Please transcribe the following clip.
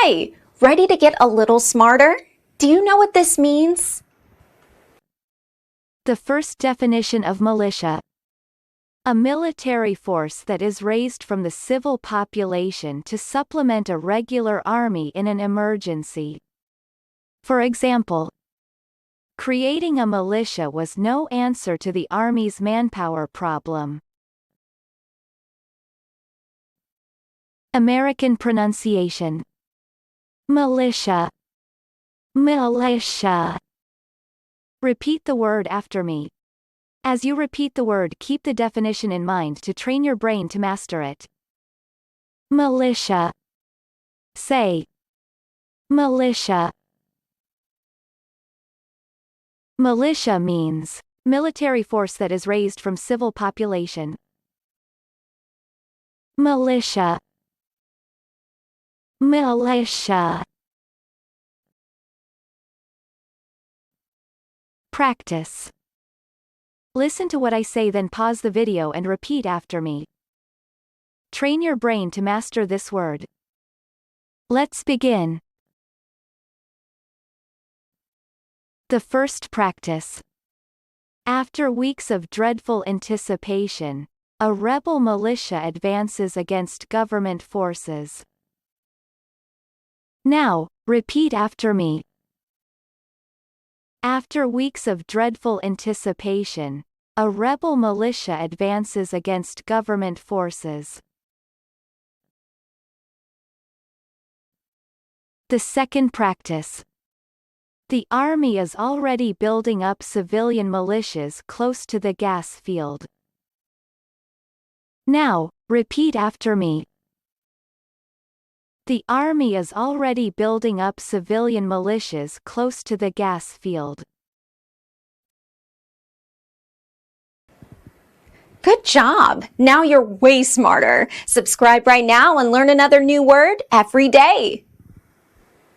Hi, ready to get a little smarter? Do you know what this means? The first definition of militia. A military force that is raised from the civil population to supplement a regular army in an emergency. For example, creating a militia was no answer to the Army's manpower problem. American pronunciation. Militia. Militia. Repeat the word after me. As you repeat the word, keep the definition in mind to train your brain to master it. Militia. Say. Militia. Militia means military force that is raised from civil population. Militia. Militia. Practice. Listen to what I say, then pause the video and repeat after me. Train your brain to master this word. Let's begin. The first practice. After weeks of dreadful anticipation, a rebel militia advances against government forces. Now, repeat after me. After weeks of dreadful anticipation, a rebel militia advances against government forces. The second practice. The Army is already building up civilian militias close to the gas field. Now, repeat after me. The Army is already building up civilian militias close to the gas field. Good job! Now you're way smarter. Subscribe right now and learn another new word every day.